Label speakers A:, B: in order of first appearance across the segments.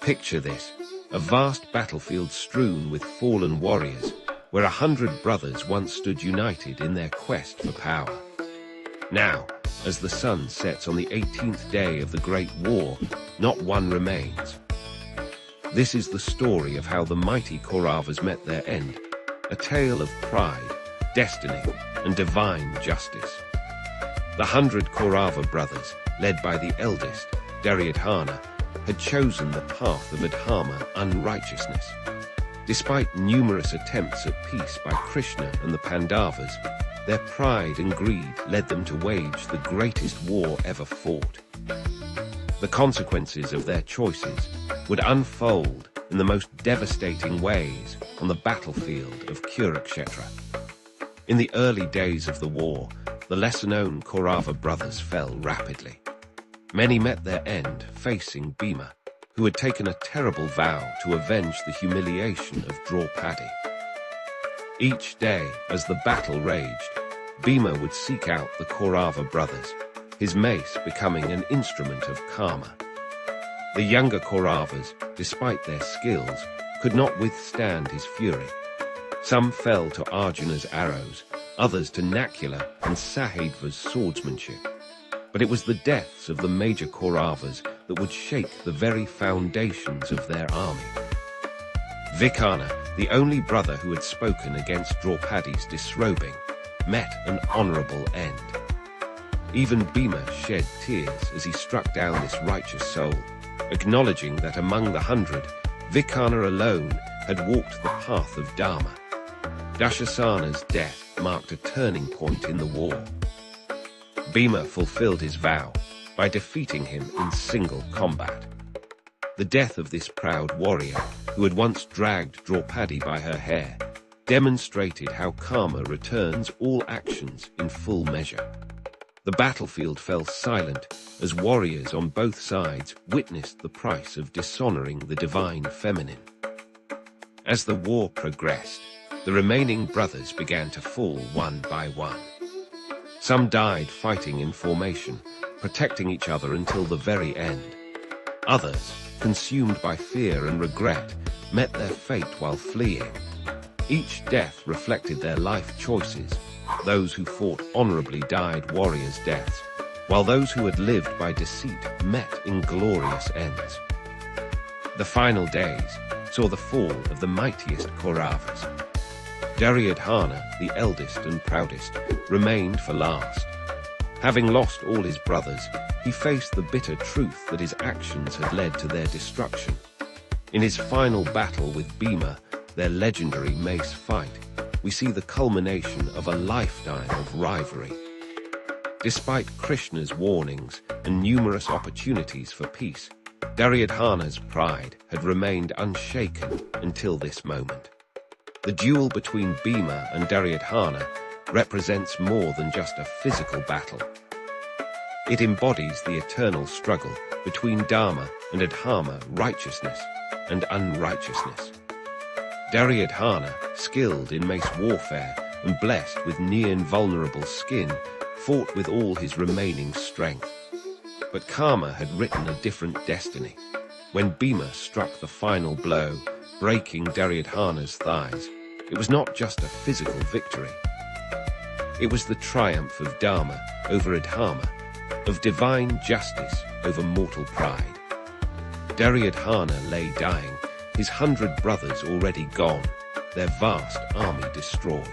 A: Picture this, a vast battlefield strewn with fallen warriors, where 100 brothers once stood united in their quest for power. Now, as the sun sets on the 18th day of the Great War, not one remains. This is the story of how the mighty Kauravas met their end, a tale of pride, destiny, and divine justice. The 100 Kaurava brothers, led by the eldest, Duryodhana, had chosen the path of Adharma, unrighteousness. Despite numerous attempts at peace by Krishna and the Pandavas, their pride and greed led them to wage the greatest war ever fought. The consequences of their choices would unfold in the most devastating ways on the battlefield of Kurukshetra. In the early days of the war, the lesser-known Kaurava brothers fell rapidly. Many met their end facing Bhima, who had taken a terrible vow to avenge the humiliation of Draupadi. Each day, as the battle raged, Bhima would seek out the Kaurava brothers, his mace becoming an instrument of karma. The younger Kauravas, despite their skills, could not withstand his fury. Some fell to Arjuna's arrows, others to Nakula and Sahadva's swordsmanship. But it was the deaths of the major Kauravas that would shake the very foundations of their army. Vikarna, the only brother who had spoken against Draupadi's disrobing, met an honorable end. Even Bhima shed tears as he struck down this righteous soul, acknowledging that among the 100, Vikarna alone had walked the path of Dharma. Dushasana's death marked a turning point in the war. Bhima fulfilled his vow by defeating him in single combat. The death of this proud warrior, who had once dragged Draupadi by her hair, demonstrated how karma returns all actions in full measure. The battlefield fell silent as warriors on both sides witnessed the price of dishonoring the divine feminine. As the war progressed, the remaining brothers began to fall one by one. Some died fighting in formation, protecting each other until the very end. Others, consumed by fear and regret, met their fate while fleeing. Each death reflected their life choices. Those who fought honorably died warriors' deaths, while those who had lived by deceit met in glorious ends. The final days saw the fall of the mightiest Kauravas. Duryodhana, the eldest and proudest, remained for last. Having lost all his brothers, he faced the bitter truth that his actions had led to their destruction. In his final battle with Bhima, their legendary mace fight, we see the culmination of a lifetime of rivalry. Despite Krishna's warnings and numerous opportunities for peace, Duryodhana's pride had remained unshaken until this moment. The duel between Bhima and Duryodhana represents more than just a physical battle. It embodies the eternal struggle between Dharma and Adharma, righteousness and unrighteousness. Duryodhana, skilled in mace warfare and blessed with near-invulnerable skin, fought with all his remaining strength. But karma had written a different destiny. When Bhima struck the final blow, breaking Duryodhana's thighs, it was not just a physical victory. It was the triumph of Dharma over Adharma, of divine justice over mortal pride. Duryodhana lay dying, his 100 brothers already gone, their vast army destroyed.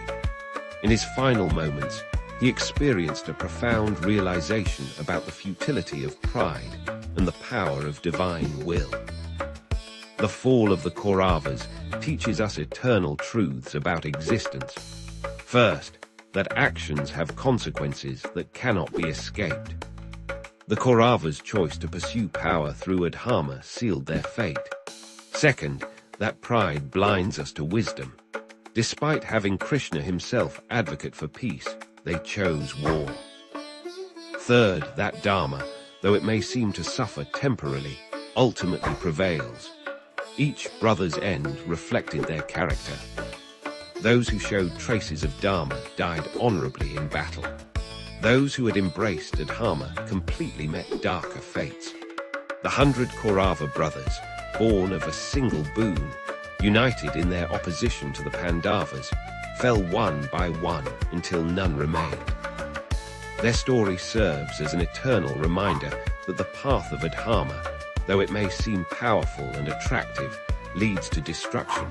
A: In his final moments, he experienced a profound realization about the futility of pride and the power of divine will. The fall of the Kauravas teaches us eternal truths about existence. First, that actions have consequences that cannot be escaped. The Kauravas' choice to pursue power through Adharma sealed their fate. Second, that pride blinds us to wisdom. Despite having Krishna himself advocate for peace, they chose war. Third, that Dharma, though it may seem to suffer temporarily, ultimately prevails. Each brother's end reflected their character. Those who showed traces of Dharma died honorably in battle. Those who had embraced Adharma completely met darker fates. The 100 Kaurava brothers, born of a single boon, united in their opposition to the Pandavas, fell one by one until none remained. Their story serves as an eternal reminder that the path of Adharma, though it may seem powerful and attractive, leads to destruction.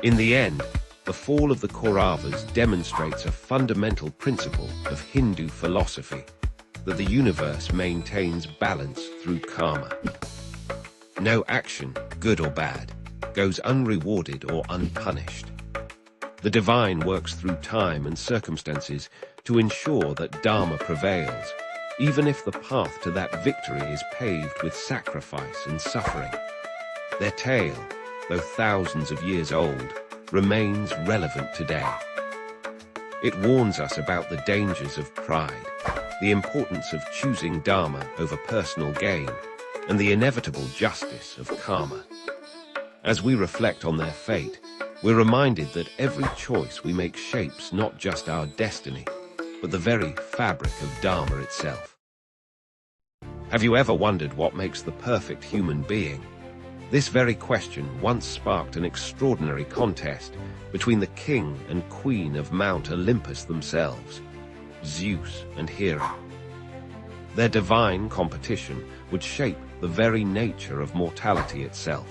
A: In the end, the fall of the Kauravas demonstrates a fundamental principle of Hindu philosophy, that the universe maintains balance through karma. No action, good or bad, goes unrewarded or unpunished. The divine works through time and circumstances to ensure that Dharma prevails, even if the path to that victory is paved with sacrifice and suffering. Their tale, though thousands of years old, remains relevant today. It warns us about the dangers of pride, the importance of choosing Dharma over personal gain, and the inevitable justice of karma. As we reflect on their fate, we're reminded that every choice we make shapes not just our destiny, but the very fabric of Dharma itself. Have you ever wondered what makes the perfect human being? This very question once sparked an extraordinary contest between the king and queen of Mount Olympus themselves, Zeus and Hera. Their divine competition would shape the very nature of mortality itself,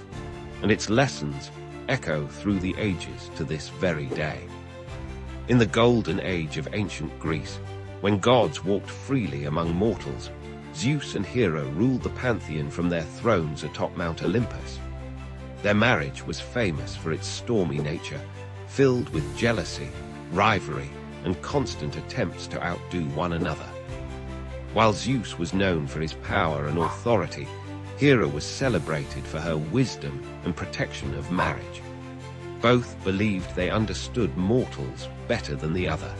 A: and its lessons echo through the ages to this very day. In the golden age of ancient Greece, when gods walked freely among mortals, Zeus and Hera ruled the pantheon from their thrones atop Mount Olympus. Their marriage was famous for its stormy nature, filled with jealousy, rivalry, and constant attempts to outdo one another. While Zeus was known for his power and authority, Hera was celebrated for her wisdom and protection of marriage. Both believed they understood mortals better than the other.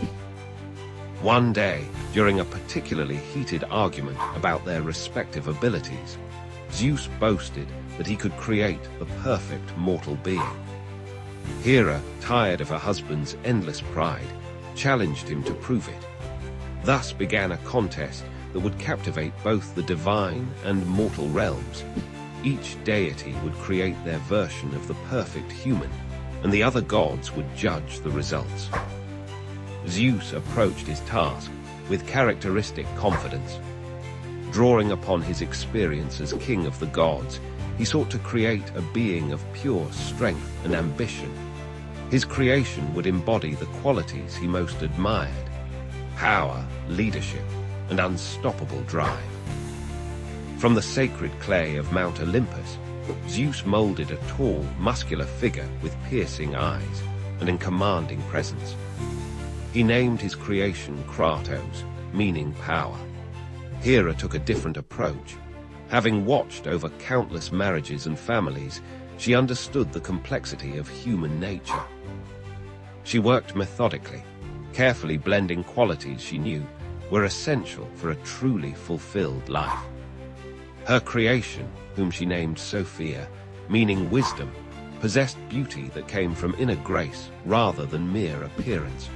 A: One day, during a particularly heated argument about their respective abilities, Zeus boasted that he could create the perfect mortal being. Hera, tired of her husband's endless pride, challenged him to prove it. Thus began a contest that would captivate both the divine and mortal realms. Each deity would create their version of the perfect human, and the other gods would judge the results. Zeus approached his task with characteristic confidence. Drawing upon his experience as king of the gods, he sought to create a being of pure strength and ambition. His creation would embody the qualities he most admired: power, leadership, and unstoppable drive. From the sacred clay of Mount Olympus, Zeus molded a tall, muscular figure with piercing eyes and a commanding presence. He named his creation Kattos, meaning power. Hera took a different approach. Having watched over countless marriages and families, she understood the complexity of human nature. She worked methodically, carefully blending qualities she knew were essential for a truly fulfilled life. Her creation, whom she named Sophia, meaning wisdom, possessed beauty that came from inner grace rather than mere appearance.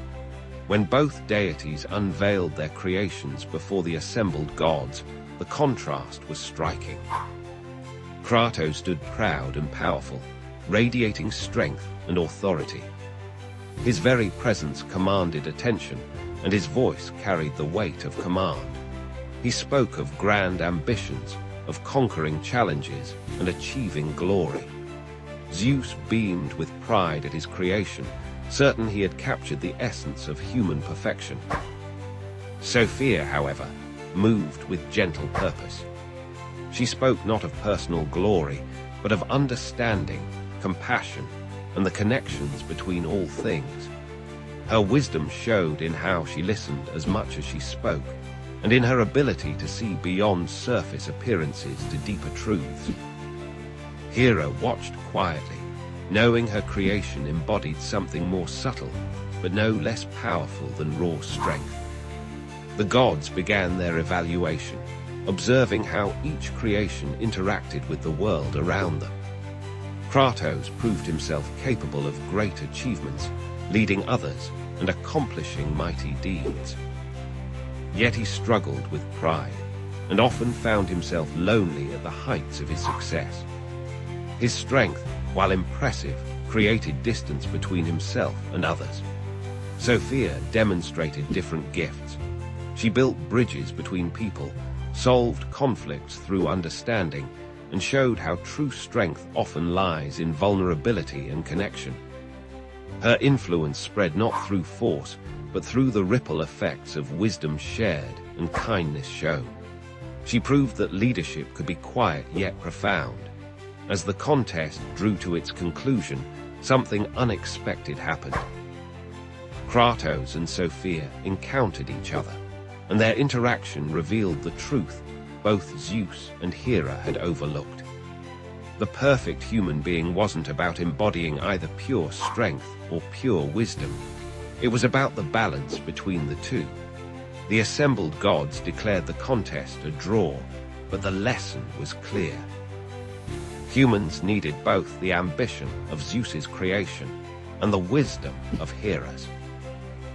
A: When both deities unveiled their creations before the assembled gods, the contrast was striking. Kattos stood proud and powerful, radiating strength and authority. His very presence commanded attention, and his voice carried the weight of command. He spoke of grand ambitions, of conquering challenges and achieving glory. Zeus beamed with pride at his creation, certain he had captured the essence of human perfection. Sophia, however, moved with gentle purpose. She spoke not of personal glory, but of understanding, compassion, and the connections between all things. Her wisdom showed in how she listened as much as she spoke, and in her ability to see beyond surface appearances to deeper truths. Hera watched quietly, knowing her creation embodied something more subtle, but no less powerful than raw strength. The gods began their evaluation, observing how each creation interacted with the world around them. Kattos proved himself capable of great achievements, leading others and accomplishing mighty deeds. Yet he struggled with pride, and often found himself lonely at the heights of his success. His strength, while impressive, created distance between himself and others. Sophia demonstrated different gifts. She built bridges between people, solved conflicts through understanding, and showed how true strength often lies in vulnerability and connection. Her influence spread not through force, but through the ripple effects of wisdom shared and kindness shown. She proved that leadership could be quiet yet profound. As the contest drew to its conclusion, something unexpected happened. Kattos and Sophia encountered each other, and their interaction revealed the truth both Zeus and Hera had overlooked. The perfect human being wasn't about embodying either pure strength or pure wisdom. It was about the balance between the two. The assembled gods declared the contest a draw, but the lesson was clear. Humans needed both the ambition of Zeus's creation and the wisdom of Hera's.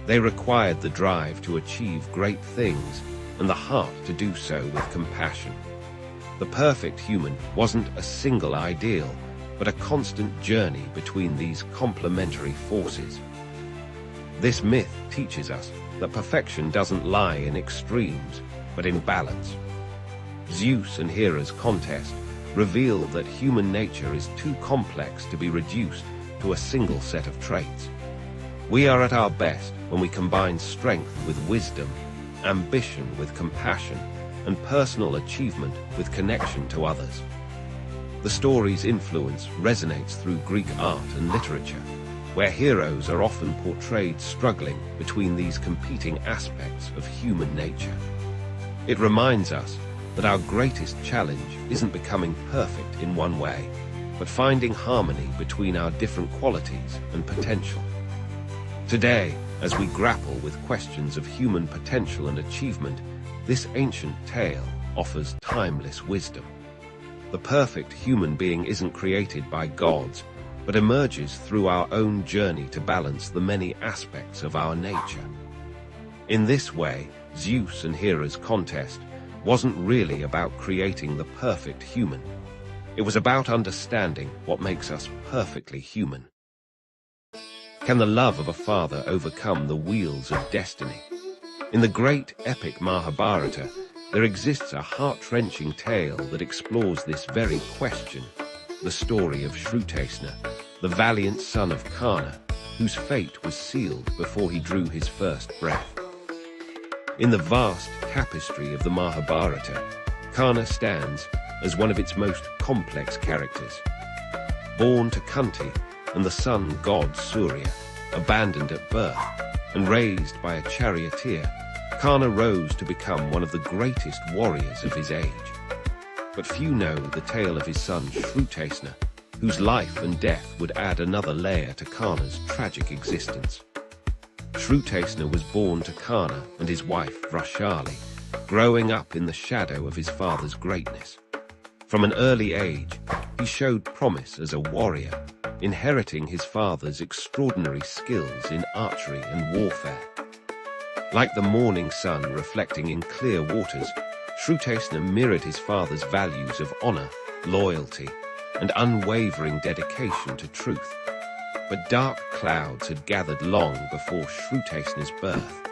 A: They required the drive to achieve great things and the heart to do so with compassion. The perfect human wasn't a single ideal, but a constant journey between these complementary forces. This myth teaches us that perfection doesn't lie in extremes, but in balance. Zeus and Hera's contest revealed that human nature is too complex to be reduced to a single set of traits. We are at our best when we combine strength with wisdom, ambition with compassion, and personal achievement with connection to others. The story's influence resonates through Greek art and literature, where heroes are often portrayed struggling between these competing aspects of human nature. It reminds us that our greatest challenge isn't becoming perfect in one way, but finding harmony between our different qualities and potential. Today, as we grapple with questions of human potential and achievement, this ancient tale offers timeless wisdom. The perfect human being isn't created by gods, but emerges through our own journey to balance the many aspects of our nature. In this way, Zeus and Hera's contest wasn't really about creating the perfect human. It was about understanding what makes us perfectly human. Can the love of a father overcome the wheels of destiny? In the great epic Mahabharata, there exists a heart-wrenching tale that explores this very question, the story of Shrewacna, the valiant son of Karna, whose fate was sealed before he drew his first breath. In the vast tapestry of the Mahabharata, Karna stands as one of its most complex characters. Born to Kunti and the sun god Surya, abandoned at birth, and raised by a charioteer, Karna rose to become one of the greatest warriors of his age. But few know the tale of his son Shrewacna, whose life and death would add another layer to Karna's tragic existence. Shrewacna was born to Karna and his wife Vrashali, growing up in the shadow of his father's greatness. From an early age, he showed promise as a warrior, inheriting his father's extraordinary skills in archery and warfare. Like the morning sun reflecting in clear waters, Shrewacna mirrored his father's values of honor, loyalty, and unwavering dedication to truth. But dark clouds had gathered long before Shrewacna's birth.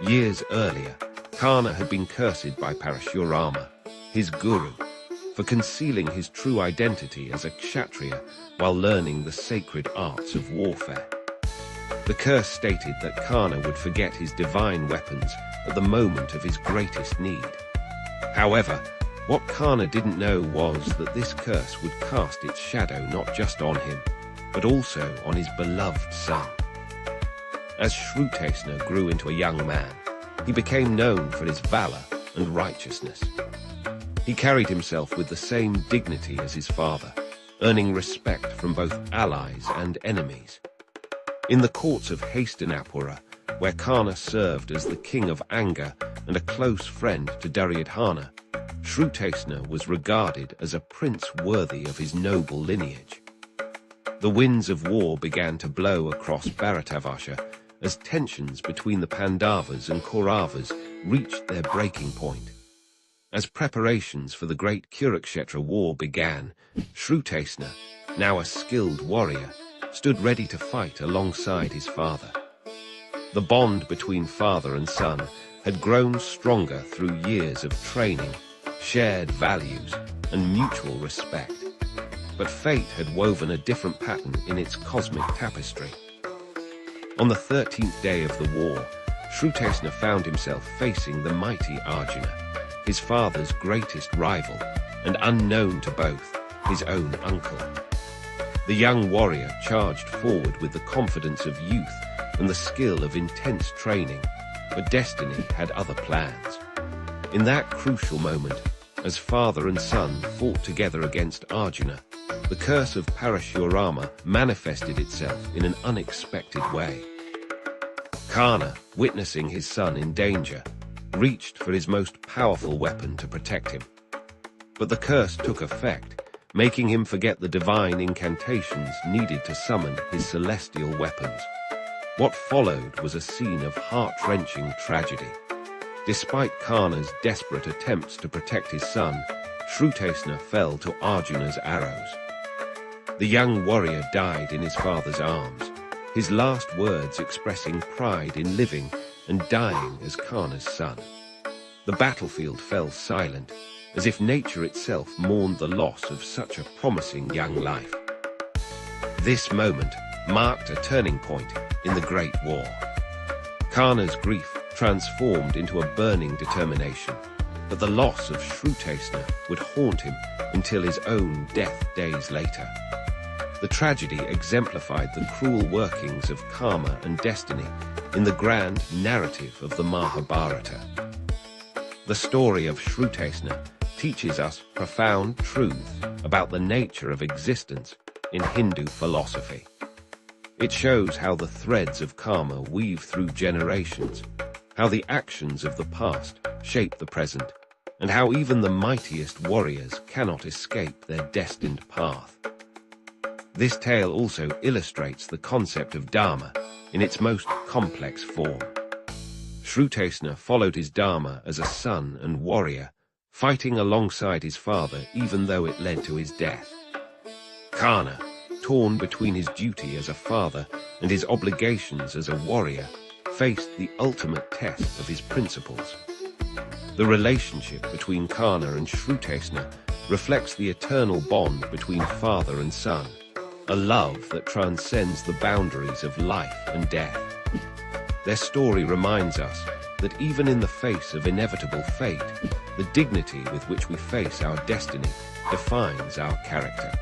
A: Years earlier, Karna had been cursed by Parashurama, his guru, for concealing his true identity as a kshatriya while learning the sacred arts of warfare. The curse stated that Karna would forget his divine weapons at the moment of his greatest need. However, what Karna didn't know was that this curse would cast its shadow not just on him, but also on his beloved son. As Shrewacna grew into a young man, he became known for his valor and righteousness. He carried himself with the same dignity as his father, earning respect from both allies and enemies. In the courts of Hastinapura, where Karna served as the king of anger and a close friend to Duryodhana, Shrewacna was regarded as a prince worthy of his noble lineage. The winds of war began to blow across Bharatavarsha as tensions between the Pandavas and Kauravas reached their breaking point. As preparations for the great Kurukshetra war began, Shrewacna, now a skilled warrior, stood ready to fight alongside his father. The bond between father and son had grown stronger through years of training, shared values, and mutual respect. But fate had woven a different pattern in its cosmic tapestry. On the 13th day of the war, Shrewacna found himself facing the mighty Arjuna, his father's greatest rival, and unknown to both, his own uncle. The young warrior charged forward with the confidence of youth and the skill of intense training, but destiny had other plans. In that crucial moment, as father and son fought together against Arjuna, the curse of Parashurama manifested itself in an unexpected way. Karna, witnessing his son in danger, reached for his most powerful weapon to protect him. But the curse took effect, making him forget the divine incantations needed to summon his celestial weapons. What followed was a scene of heart-wrenching tragedy. Despite Karna's desperate attempts to protect his son, Shrewacna fell to Arjuna's arrows. The young warrior died in his father's arms, his last words expressing pride in living and dying as Karna's son. The battlefield fell silent, as if nature itself mourned the loss of such a promising young life. This moment marked a turning point in the Great War. Karna's grief transformed into a burning determination, but the loss of Shrewacna would haunt him until his own death days later. The tragedy exemplified the cruel workings of karma and destiny in the grand narrative of the Mahabharata. The story of Shrewacna teaches us profound truths about the nature of existence in Hindu philosophy. It shows how the threads of karma weave through generations, how the actions of the past shape the present, and how even the mightiest warriors cannot escape their destined path. This tale also illustrates the concept of Dharma in its most complex form. Shrewacna followed his Dharma as a son and warrior, fighting alongside his father even though it led to his death. Karna, torn between his duty as a father and his obligations as a warrior, faced the ultimate test of his principles. The relationship between Karna and Shrewacna reflects the eternal bond between father and son, a love that transcends the boundaries of life and death. Their story reminds us that even in the face of inevitable fate, the dignity with which we face our destiny defines our character.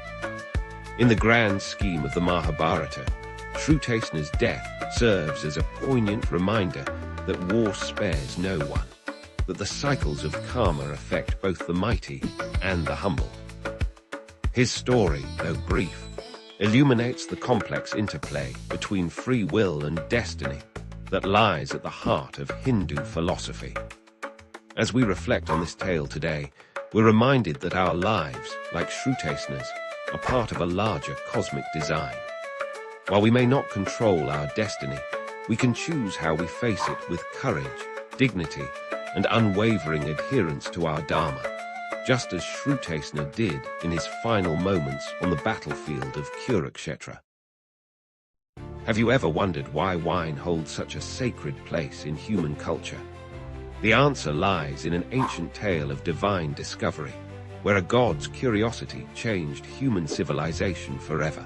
A: In the grand scheme of the Mahabharata, Shrewacna's death serves as a poignant reminder that war spares no one, that the cycles of karma affect both the mighty and the humble. His story, though brief, illuminates the complex interplay between free will and destiny that lies at the heart of Hindu philosophy. As we reflect on this tale today, we're reminded that our lives, like Shrewacna's, are part of a larger cosmic design. While we may not control our destiny, we can choose how we face it with courage, dignity, and unwavering adherence to our Dharma, just as Shrewacna did in his final moments on the battlefield of Kurukshetra. Have you ever wondered why wine holds such a sacred place in human culture? The answer lies in an ancient tale of divine discovery, where a god's curiosity changed human civilization forever.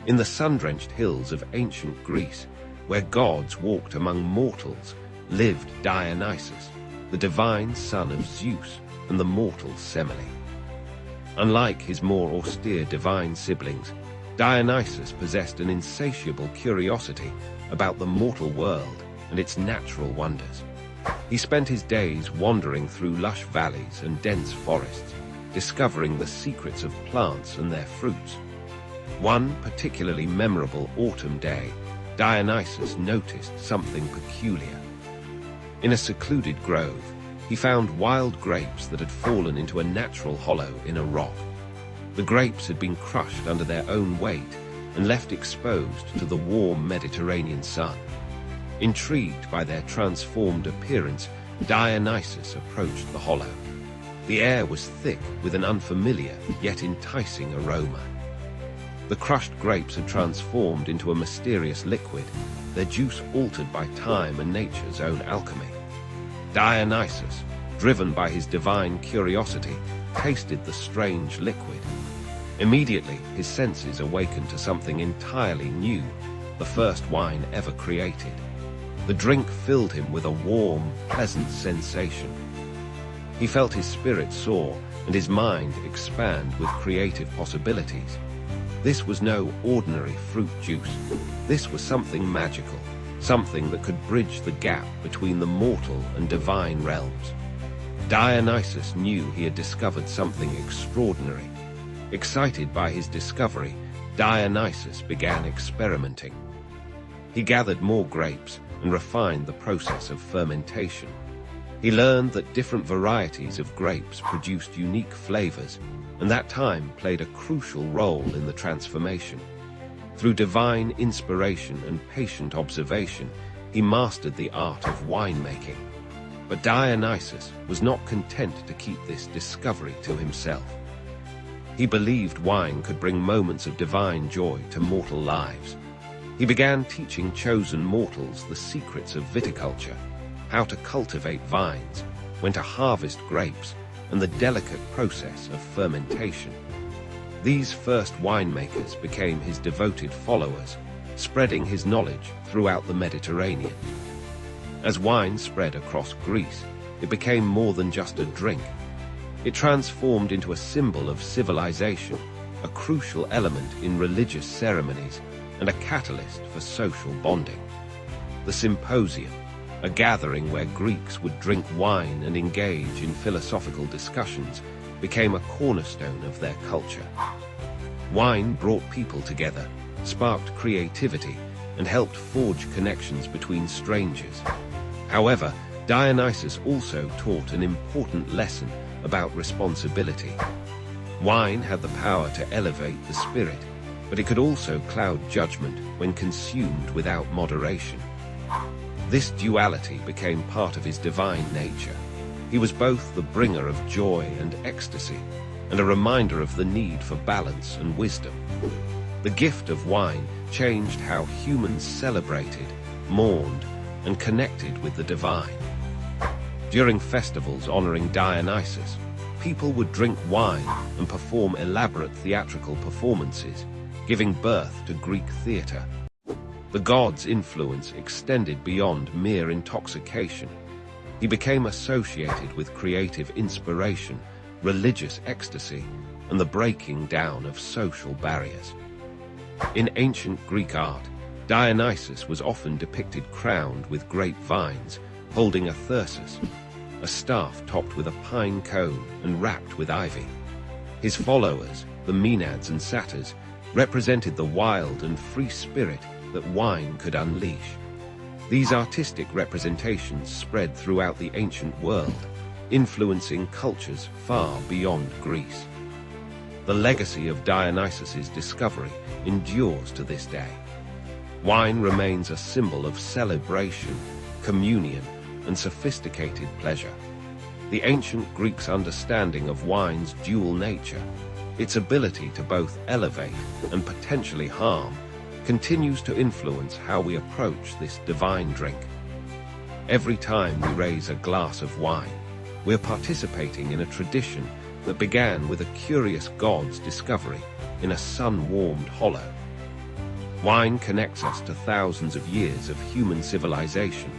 A: In the sun-drenched hills of ancient Greece, where gods walked among mortals, lived Dionysus, the divine son of Zeus and the mortal Semele. Unlike his more austere divine siblings, Dionysus possessed an insatiable curiosity about the mortal world and its natural wonders. He spent his days wandering through lush valleys and dense forests, discovering the secrets of plants and their fruits. One particularly memorable autumn day, Dionysus noticed something peculiar. In a secluded grove, he found wild grapes that had fallen into a natural hollow in a rock. The grapes had been crushed under their own weight and left exposed to the warm Mediterranean sun. Intrigued by their transformed appearance, Dionysus approached the hollow. The air was thick with an unfamiliar yet enticing aroma. The crushed grapes had transformed into a mysterious liquid, their juice altered by time and nature's own alchemy. Dionysus, driven by his divine curiosity, tasted the strange liquid. Immediately, his senses awakened to something entirely new, the first wine ever created. The drink filled him with a warm, pleasant sensation. He felt his spirit soar and his mind expand with creative possibilities. This was no ordinary fruit juice. This was something magical, something that could bridge the gap between the mortal and divine realms. Dionysus knew he had discovered something extraordinary. Excited by his discovery, Dionysus began experimenting. He gathered more grapes and refined the process of fermentation. He learned that different varieties of grapes produced unique flavors, and that time played a crucial role in the transformation. Through divine inspiration and patient observation, he mastered the art of winemaking. But Dionysus was not content to keep this discovery to himself. He believed wine could bring moments of divine joy to mortal lives. He began teaching chosen mortals the secrets of viticulture, how to cultivate vines, when to harvest grapes, and the delicate process of fermentation. These first winemakers became his devoted followers, spreading his knowledge throughout the Mediterranean. As wine spread across Greece, it became more than just a drink. It transformed into a symbol of civilization, a crucial element in religious ceremonies, and a catalyst for social bonding. The symposium, a gathering where Greeks would drink wine and engage in philosophical discussions, became a cornerstone of their culture. Wine brought people together, sparked creativity, and helped forge connections between strangers. However, Dionysus also taught an important lesson about responsibility. Wine had the power to elevate the spirit, but it could also cloud judgment when consumed without moderation. This duality became part of his divine nature. He was both the bringer of joy and ecstasy, and a reminder of the need for balance and wisdom. The gift of wine changed how humans celebrated, mourned, and connected with the divine. During festivals honoring Dionysus, people would drink wine and perform elaborate theatrical performances, giving birth to Greek theater. The god's influence extended beyond mere intoxication. He became associated with creative inspiration, religious ecstasy, and the breaking down of social barriers. In ancient Greek art, Dionysus was often depicted crowned with grapevines, holding a thyrsus, a staff topped with a pine cone and wrapped with ivy. His followers, the Maenads and Satyrs, represented the wild and free spirit that wine could unleash. These artistic representations spread throughout the ancient world, influencing cultures far beyond Greece. The legacy of Dionysus's discovery endures to this day. Wine remains a symbol of celebration, communion, and sophisticated pleasure. The ancient Greeks' understanding of wine's dual nature, its ability to both elevate and potentially harm, continues to influence how we approach this divine drink. Every time we raise a glass of wine, we're participating in a tradition that began with a curious god's discovery in a sun-warmed hollow. Wine connects us to thousands of years of human civilization,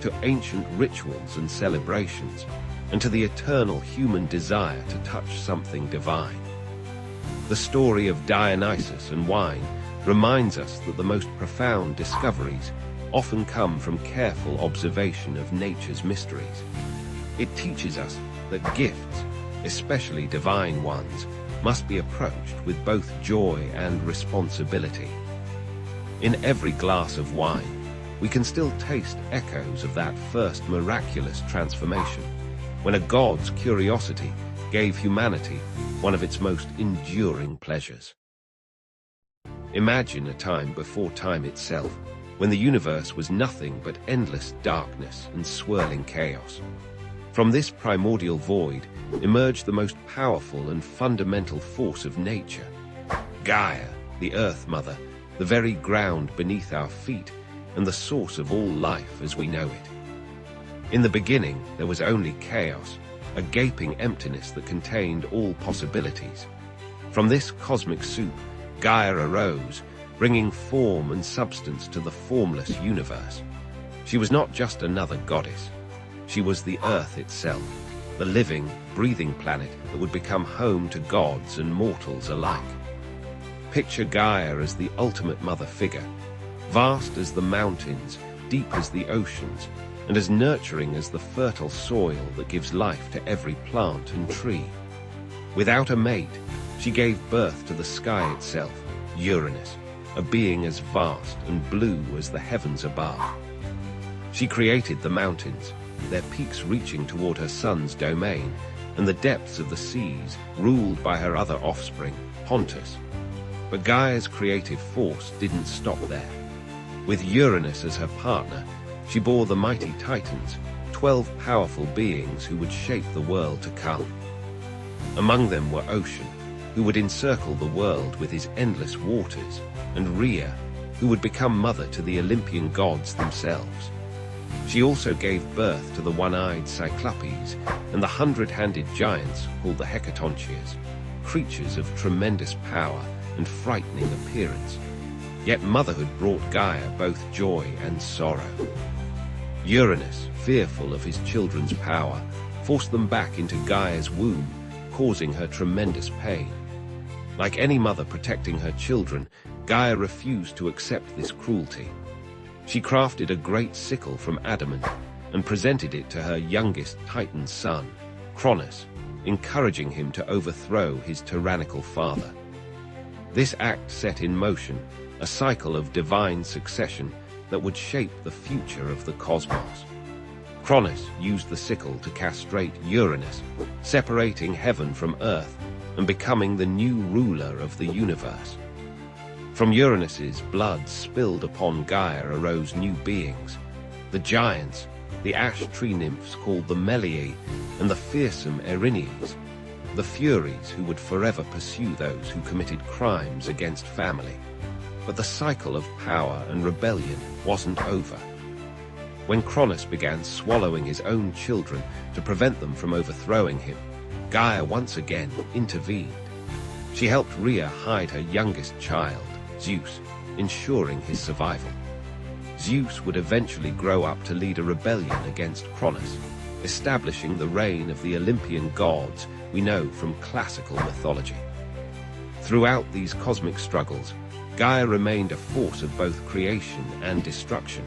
A: to ancient rituals and celebrations, and to the eternal human desire to touch something divine. The story of Dionysus and wine reminds us that the most profound discoveries often come from careful observation of nature's mysteries. It teaches us that gifts, especially divine ones, must be approached with both joy and responsibility. In every glass of wine, we can still taste echoes of that first miraculous transformation, when a god's curiosity gave humanity one of its most enduring pleasures. Imagine a time before time itself, when the universe was nothing but endless darkness and swirling chaos. From this primordial void emerged the most powerful and fundamental force of nature, Gaia, the Earth Mother, the very ground beneath our feet and the source of all life as we know it. In the beginning, there was only chaos, a gaping emptiness that contained all possibilities. From this cosmic soup, Gaia arose, bringing form and substance to the formless universe. She was not just another goddess. She was the Earth itself, the living, breathing planet that would become home to gods and mortals alike. Picture Gaia as the ultimate mother figure, vast as the mountains, deep as the oceans, and as nurturing as the fertile soil that gives life to every plant and tree. Without a mate, she gave birth to the sky itself, Uranus, a being as vast and blue as the heavens above. She created the mountains, their peaks reaching toward her son's domain, and the depths of the seas, ruled by her other offspring, Pontus. But Gaia's creative force didn't stop there. With Uranus as her partner, she bore the mighty Titans, 12 powerful beings who would shape the world to come. Among them were Ocean, who would encircle the world with his endless waters, and Rhea, who would become mother to the Olympian gods themselves. She also gave birth to the one-eyed Cyclopes and the 100-handed giants called the Hecatoncheires, creatures of tremendous power and frightening appearance. Yet motherhood brought Gaia both joy and sorrow. Uranus, fearful of his children's power, forced them back into Gaia's womb, causing her tremendous pain. Like any mother protecting her children, Gaia refused to accept this cruelty. She crafted a great sickle from adamant and presented it to her youngest Titan son, Cronus, encouraging him to overthrow his tyrannical father. This act set in motion a cycle of divine succession that would shape the future of the cosmos. Cronus used the sickle to castrate Uranus, separating heaven from earth and becoming the new ruler of the universe. From Uranus's blood spilled upon Gaia arose new beings, the giants, the ash tree nymphs called the Meliae, and the fearsome Erinyes, the Furies who would forever pursue those who committed crimes against family. But the cycle of power and rebellion wasn't over. When Cronus began swallowing his own children to prevent them from overthrowing him, Gaia once again intervened. She helped Rhea hide her youngest child, Zeus, ensuring his survival. Zeus would eventually grow up to lead a rebellion against Cronus, establishing the reign of the Olympian gods we know from classical mythology. Throughout these cosmic struggles, Gaia remained a force of both creation and destruction.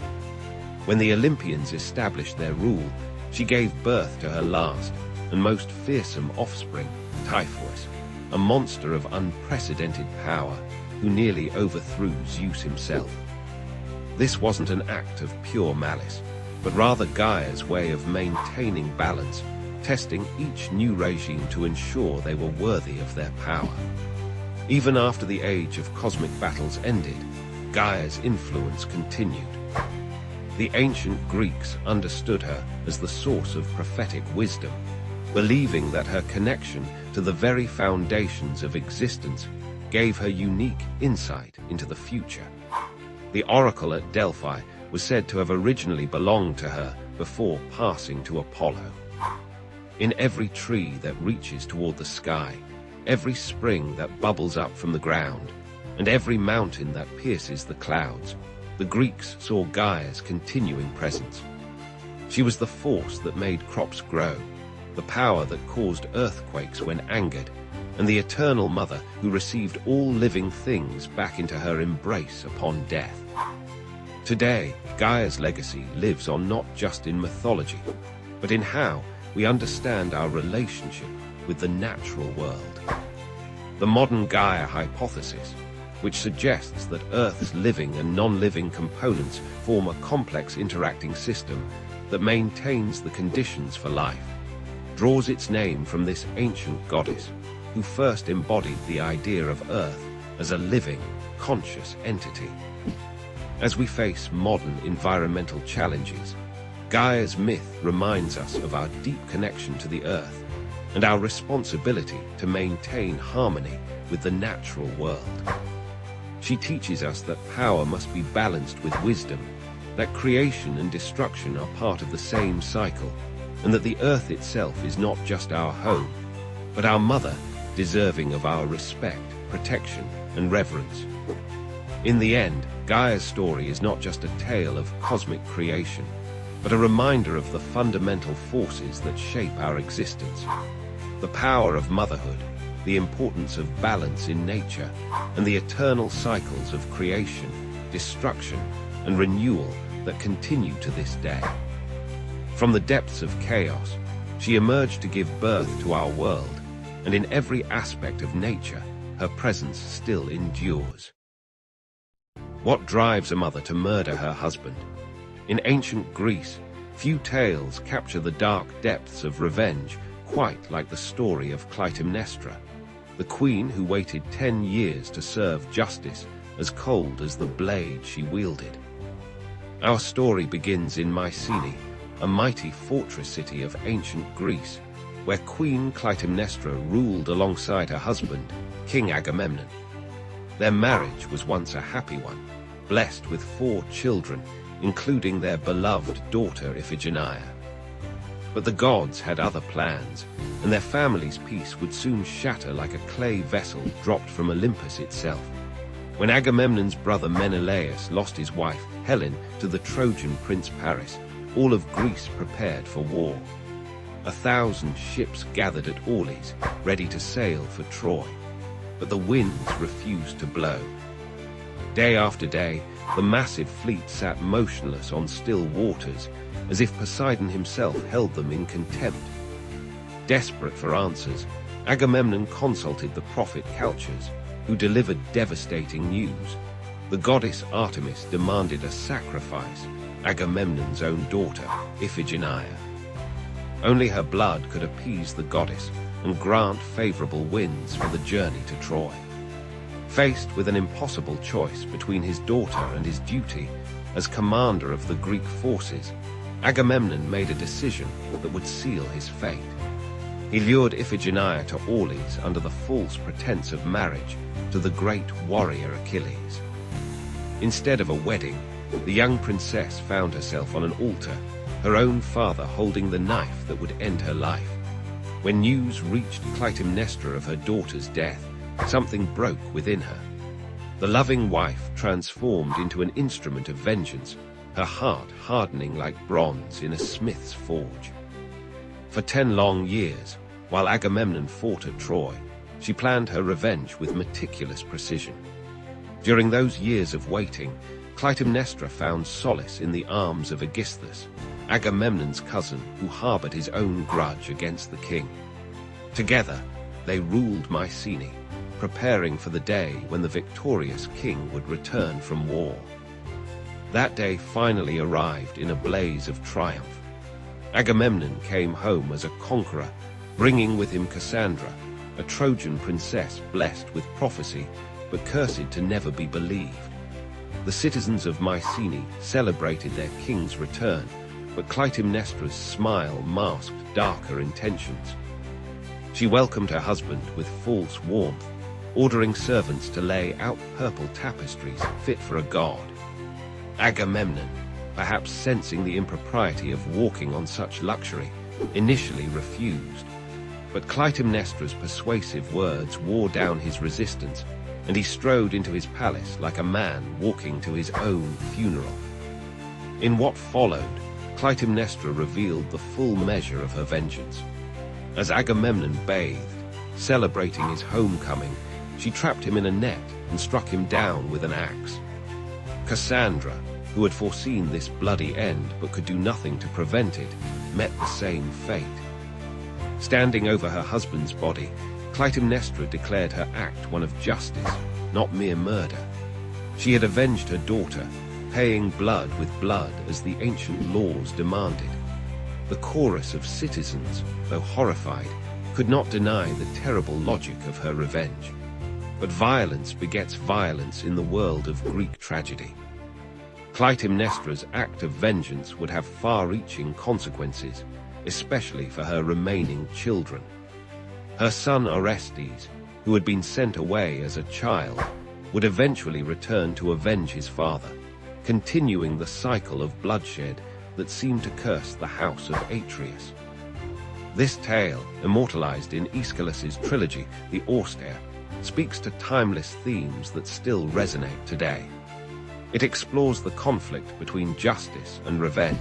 A: When the Olympians established their rule, she gave birth to her last and most fearsome offspring, Typhus, a monster of unprecedented power who nearly overthrew Zeus himself. This wasn't an act of pure malice, but rather Gaia's way of maintaining balance, testing each new regime to ensure they were worthy of their power. Even after the age of cosmic battles ended, Gaia's influence continued. The ancient Greeks understood her as the source of prophetic wisdom, believing that her connection to the very foundations of existence gave her unique insight into the future. The oracle at Delphi was said to have originally belonged to her before passing to Apollo. In every tree that reaches toward the sky, every spring that bubbles up from the ground, and every mountain that pierces the clouds, the Greeks saw Gaia's continuing presence. She was the force that made crops grow, the power that caused earthquakes when angered, and the eternal mother who received all living things back into her embrace upon death. Today, Gaia's legacy lives on not just in mythology, but in how we understand our relationship with the natural world. The modern Gaia hypothesis, which suggests that Earth's living and non-living components form a complex interacting system that maintains the conditions for life, draws its name from this ancient goddess who first embodied the idea of Earth as a living, conscious entity. As we face modern environmental challenges, Gaia's myth reminds us of our deep connection to the earth and our responsibility to maintain harmony with the natural world. She teaches us that power must be balanced with wisdom, that creation and destruction are part of the same cycle, and that the earth itself is not just our home, but our mother, deserving of our respect, protection, and reverence. In the end, Gaia's story is not just a tale of cosmic creation, but a reminder of the fundamental forces that shape our existence. The power of motherhood, the importance of balance in nature, and the eternal cycles of creation, destruction, and renewal that continue to this day. From the depths of chaos, she emerged to give birth to our world, and in every aspect of nature, her presence still endures. What drives a mother to murder her husband? In ancient Greece, few tales capture the dark depths of revenge quite like the story of Clytemnestra, the queen who waited 10 years to serve justice as cold as the blade she wielded. Our story begins in Mycenae, a mighty fortress city of ancient Greece, where Queen Clytemnestra ruled alongside her husband, King Agamemnon. Their marriage was once a happy one, blessed with 4 children, including their beloved daughter Iphigenia. But the gods had other plans, and their family's peace would soon shatter like a clay vessel dropped from Olympus itself. When Agamemnon's brother Menelaus lost his wife, Helen, to the Trojan prince Paris, all of Greece prepared for war. 1,000 ships gathered at Aulis, ready to sail for Troy. But the winds refused to blow. Day after day, the massive fleet sat motionless on still waters, as if Poseidon himself held them in contempt. Desperate for answers, Agamemnon consulted the prophet Calchas, who delivered devastating news. The goddess Artemis demanded a sacrifice, Agamemnon's own daughter, Iphigenia. Only her blood could appease the goddess and grant favorable winds for the journey to Troy. Faced with an impossible choice between his daughter and his duty as commander of the Greek forces, Agamemnon made a decision that would seal his fate. He lured Iphigenia to Aulis under the false pretense of marriage to the great warrior Achilles. Instead of a wedding, the young princess found herself on an altar, her own father holding the knife that would end her life. When news reached Clytemnestra of her daughter's death, something broke within her. The loving wife transformed into an instrument of vengeance, her heart hardening like bronze in a smith's forge. For 10 long years, while Agamemnon fought at Troy, she planned her revenge with meticulous precision. During those years of waiting, Clytemnestra found solace in the arms of Aegisthus, Agamemnon's cousin who harbored his own grudge against the king. Together, they ruled Mycenae, preparing for the day when the victorious king would return from war. That day finally arrived in a blaze of triumph. Agamemnon came home as a conqueror, bringing with him Cassandra, a Trojan princess blessed with prophecy, but cursed to never be believed. The citizens of Mycenae celebrated their king's return, but Clytemnestra's smile masked darker intentions. She welcomed her husband with false warmth, ordering servants to lay out purple tapestries fit for a god. Agamemnon, perhaps sensing the impropriety of walking on such luxury, initially refused. But Clytemnestra's persuasive words wore down his resistance, and he strode into his palace like a man walking to his own funeral. In what followed, Clytemnestra revealed the full measure of her vengeance. As Agamemnon bathed, celebrating his homecoming, she trapped him in a net and struck him down with an axe. Cassandra, who had foreseen this bloody end but could do nothing to prevent it, met the same fate. Standing over her husband's body, Clytemnestra declared her act one of justice, not mere murder. She had avenged her daughter, paying blood with blood as the ancient laws demanded. The chorus of citizens, though horrified, could not deny the terrible logic of her revenge. But violence begets violence in the world of Greek tragedy. Clytemnestra's act of vengeance would have far-reaching consequences, especially for her remaining children. Her son Orestes, who had been sent away as a child, would eventually return to avenge his father, continuing the cycle of bloodshed that seemed to curse the house of Atreus. This tale, immortalized in Aeschylus's trilogy, The Austere, speaks to timeless themes that still resonate today. It explores the conflict between justice and revenge,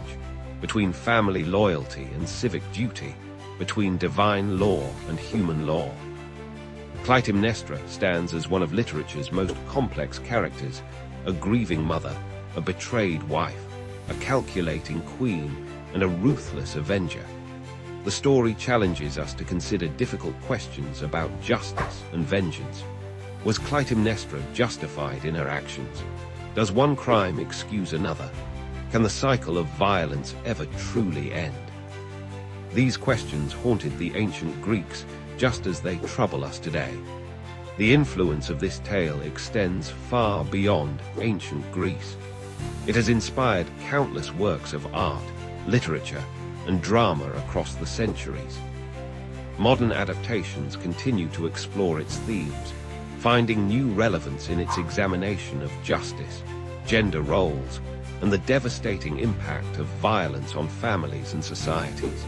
A: between family loyalty and civic duty, between divine law and human law. Clytemnestra stands as one of literature's most complex characters, a grieving mother, a betrayed wife, a calculating queen, and a ruthless avenger. The story challenges us to consider difficult questions about justice and vengeance. Was Clytemnestra justified in her actions? Does one crime excuse another? Can the cycle of violence ever truly end? These questions haunted the ancient Greeks just as they trouble us today. The influence of this tale extends far beyond ancient Greece. It has inspired countless works of art, literature, and drama across the centuries. Modern adaptations continue to explore its themes, finding new relevance in its examination of justice, gender roles, and the devastating impact of violence on families and societies.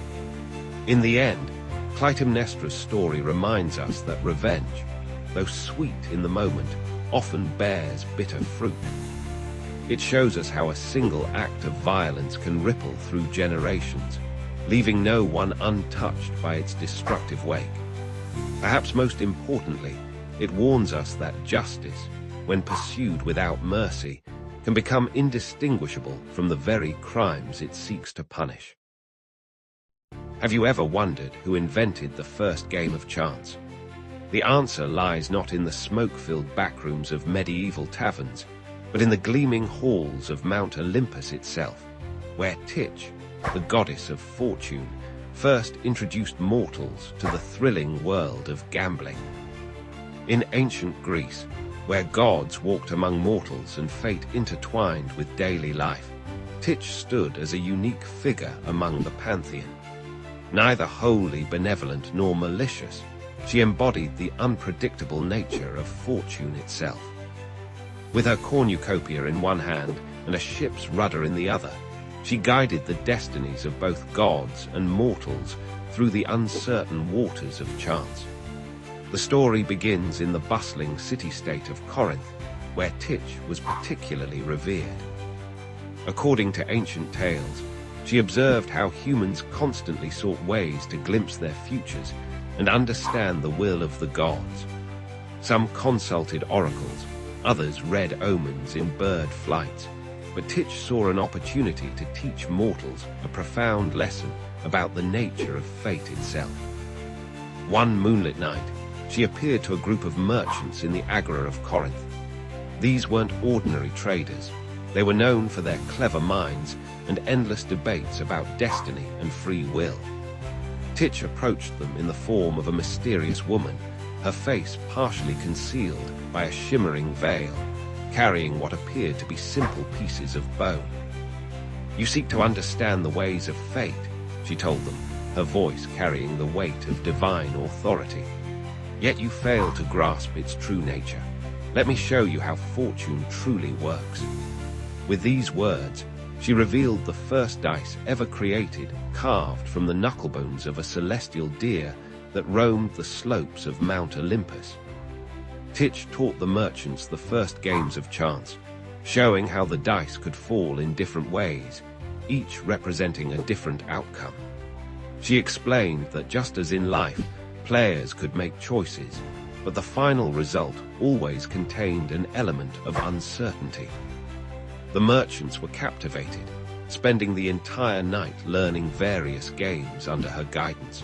A: In the end, Clytemnestra's story reminds us that revenge, though sweet in the moment, often bears bitter fruit. It shows us how a single act of violence can ripple through generations, leaving no one untouched by its destructive wake. Perhaps most importantly, it warns us that justice, when pursued without mercy, can become indistinguishable from the very crimes it seeks to punish. Have you ever wondered who invented the first game of chance? The answer lies not in the smoke-filled backrooms of medieval taverns, but in the gleaming halls of Mount Olympus itself, where Titch, the goddess of fortune, first introduced mortals to the thrilling world of gambling. In ancient Greece, where gods walked among mortals and fate intertwined with daily life, Titch stood as a unique figure among the pantheon. Neither wholly benevolent nor malicious, she embodied the unpredictable nature of fortune itself. With her cornucopia in one hand and a ship's rudder in the other, she guided the destinies of both gods and mortals through the uncertain waters of chance. The story begins in the bustling city-state of Corinth, where Titch was particularly revered. According to ancient tales, she observed how humans constantly sought ways to glimpse their futures and understand the will of the gods. Some consulted oracles, others read omens in bird flights, but Titch saw an opportunity to teach mortals a profound lesson about the nature of fate itself. One moonlit night, she appeared to a group of merchants in the Agora of Corinth. These weren't ordinary traders. They were known for their clever minds and endless debates about destiny and free will. Titch approached them in the form of a mysterious woman, her face partially concealed by a shimmering veil, carrying what appeared to be simple pieces of bone. "You seek to understand the ways of fate," she told them, her voice carrying the weight of divine authority. "Yet you fail to grasp its true nature. Let me show you how fortune truly works." With these words, she revealed the first dice ever created, carved from the knucklebones of a celestial deer that roamed the slopes of Mount Olympus. Titch taught the merchants the first games of chance, showing how the dice could fall in different ways, each representing a different outcome. She explained that just as in life, players could make choices, but the final result always contained an element of uncertainty. The merchants were captivated, spending the entire night learning various games under her guidance.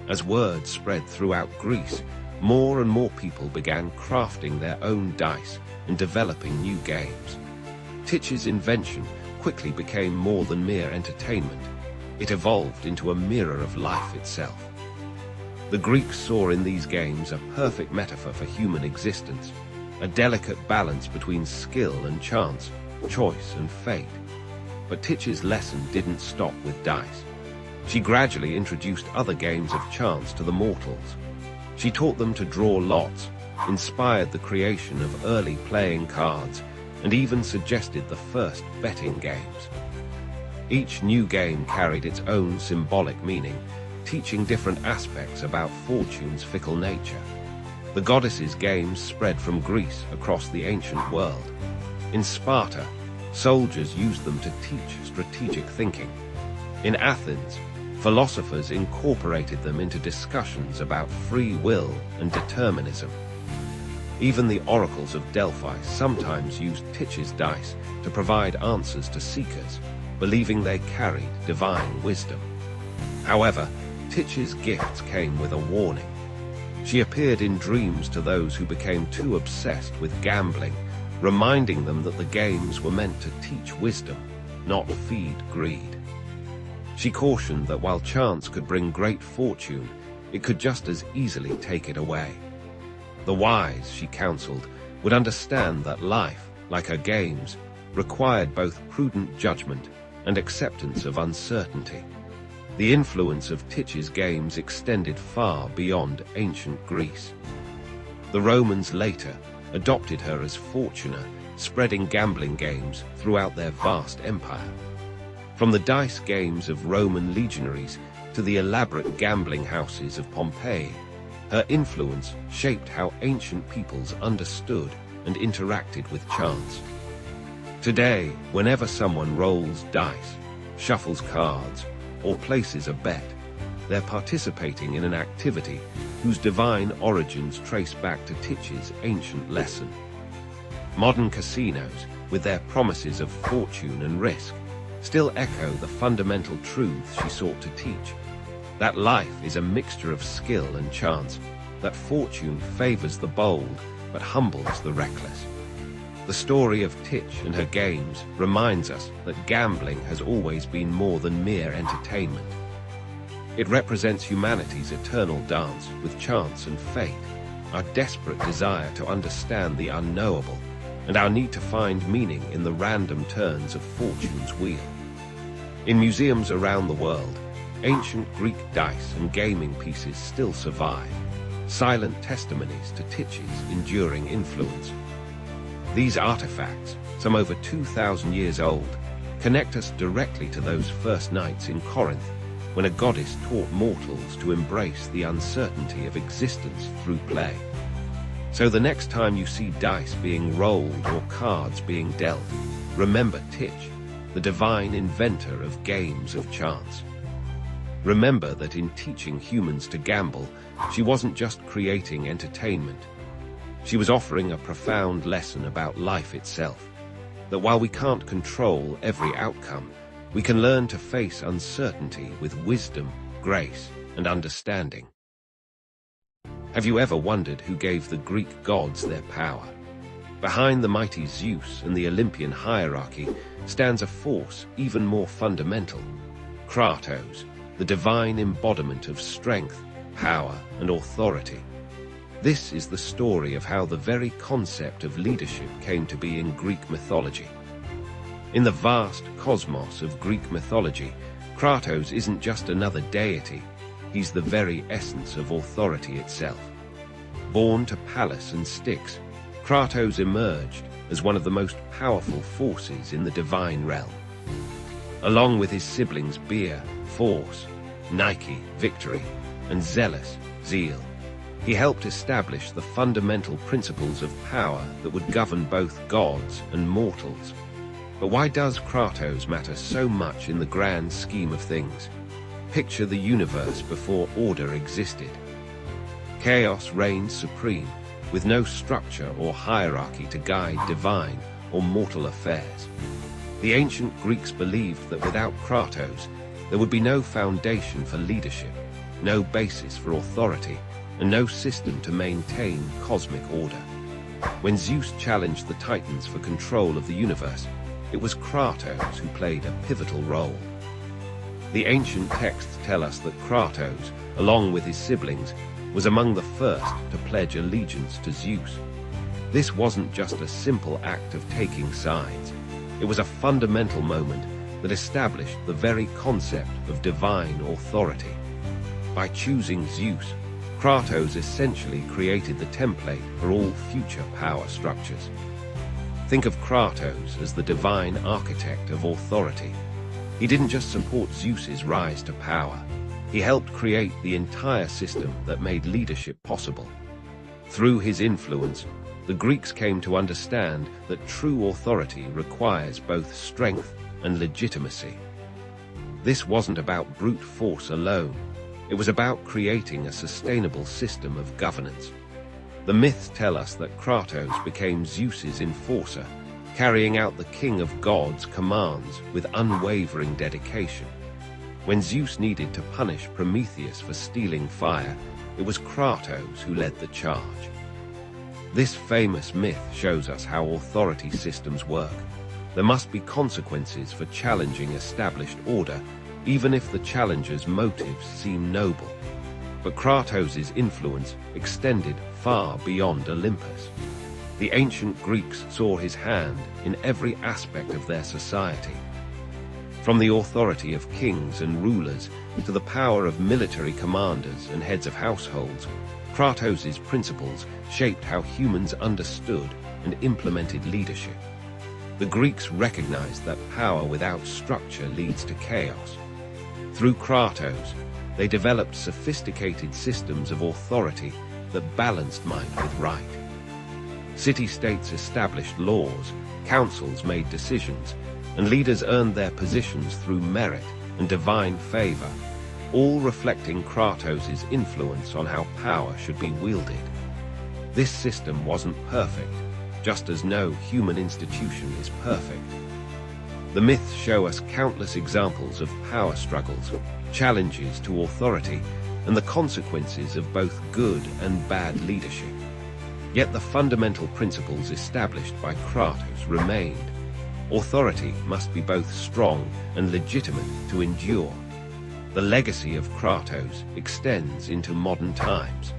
A: As word spread throughout Greece, more and more people began crafting their own dice and developing new games. Titch's invention quickly became more than mere entertainment. It evolved into a mirror of life itself. The Greeks saw in these games a perfect metaphor for human existence, a delicate balance between skill and chance, choice, and fate. But Titch's lesson didn't stop with dice. She gradually introduced other games of chance to the mortals. She taught them to draw lots, inspired the creation of early playing cards, and even suggested the first betting games. Each new game carried its own symbolic meaning, teaching different aspects about fortune's fickle nature. The goddesses' games spread from Greece across the ancient world. In Sparta, soldiers used them to teach strategic thinking. In Athens, philosophers incorporated them into discussions about free will and determinism. Even the oracles of Delphi sometimes used Titch's dice to provide answers to seekers, believing they carried divine wisdom. However, Titch's gifts came with a warning. She appeared in dreams to those who became too obsessed with gambling, reminding them that the games were meant to teach wisdom, not feed greed. She cautioned that while chance could bring great fortune, it could just as easily take it away. The wise, she counseled, would understand that life, like her games, required both prudent judgment and acceptance of uncertainty. The influence of Titch's games extended far beyond ancient Greece. The Romans later adopted her as Fortuna, spreading gambling games throughout their vast empire. From the dice games of Roman legionaries to the elaborate gambling houses of Pompeii, her influence shaped how ancient peoples understood and interacted with chance. Today, whenever someone rolls dice, shuffles cards, or places a bet, they're participating in an activity whose divine origins trace back to Titch's ancient lesson. Modern casinos, with their promises of fortune and risk, still echo the fundamental truths she sought to teach. That life is a mixture of skill and chance, that fortune favors the bold but humbles the reckless. The story of Titch and her games reminds us that gambling has always been more than mere entertainment. It represents humanity's eternal dance with chance and fate, our desperate desire to understand the unknowable, and our need to find meaning in the random turns of fortune's wheel. In museums around the world, ancient Greek dice and gaming pieces still survive, silent testimonies to Titch's enduring influence. These artifacts, some over 2,000 years old, connect us directly to those first nights in Corinth, when a goddess taught mortals to embrace the uncertainty of existence through play. So the next time you see dice being rolled or cards being dealt, remember Titch, the divine inventor of games of chance. Remember that in teaching humans to gamble, she wasn't just creating entertainment. She was offering a profound lesson about life itself, that while we can't control every outcome, we can learn to face uncertainty with wisdom, grace, and understanding. Have you ever wondered who gave the Greek gods their power? Behind the mighty Zeus and the Olympian hierarchy stands a force even more fundamental, Kattos, the divine embodiment of strength, power, and authority. This is the story of how the very concept of leadership came to be in Greek mythology. In the vast cosmos of Greek mythology, Kattos isn't just another deity, he's the very essence of authority itself. Born to Pallas and Styx, Kattos emerged as one of the most powerful forces in the divine realm. Along with his siblings Bia, Force, Nike, Victory, and Zealous, Zeal, he helped establish the fundamental principles of power that would govern both gods and mortals. But why does Kattos matter so much in the grand scheme of things? Picture the universe before order existed. Chaos reigns supreme, with no structure or hierarchy to guide divine or mortal affairs. The ancient Greeks believed that without Kattos, there would be no foundation for leadership, no basis for authority, and no system to maintain cosmic order. When Zeus challenged the Titans for control of the universe, it was Kattos who played a pivotal role. The ancient texts tell us that Kattos, along with his siblings, was among the first to pledge allegiance to Zeus. This wasn't just a simple act of taking sides. It was a fundamental moment that established the very concept of divine authority. By choosing Zeus, Kattos essentially created the template for all future power structures. Think of Kattos as the divine architect of authority. He didn't just support Zeus's rise to power, he helped create the entire system that made leadership possible. Through his influence, the Greeks came to understand that true authority requires both strength and legitimacy. This wasn't about brute force alone. It was about creating a sustainable system of governance. The myths tell us that Kattos became Zeus's enforcer, carrying out the king of gods' commands with unwavering dedication. When Zeus needed to punish Prometheus for stealing fire, it was Kattos who led the charge. This famous myth shows us how authority systems work. There must be consequences for challenging established order, even if the challenger's motives seem noble. But Kattos' influence extended far beyond Olympus. The ancient Greeks saw his hand in every aspect of their society. From the authority of kings and rulers to the power of military commanders and heads of households, Kattos' principles shaped how humans understood and implemented leadership. The Greeks recognized that power without structure leads to chaos. Through Kattos, they developed sophisticated systems of authority that balanced might with right. City-states established laws, councils made decisions, and leaders earned their positions through merit and divine favor, all reflecting Kattos' influence on how power should be wielded. This system wasn't perfect, just as no human institution is perfect. The myths show us countless examples of power struggles, challenges to authority, and the consequences of both good and bad leadership. Yet the fundamental principles established by Kattos remained. Authority must be both strong and legitimate to endure. The legacy of Kattos extends into modern times.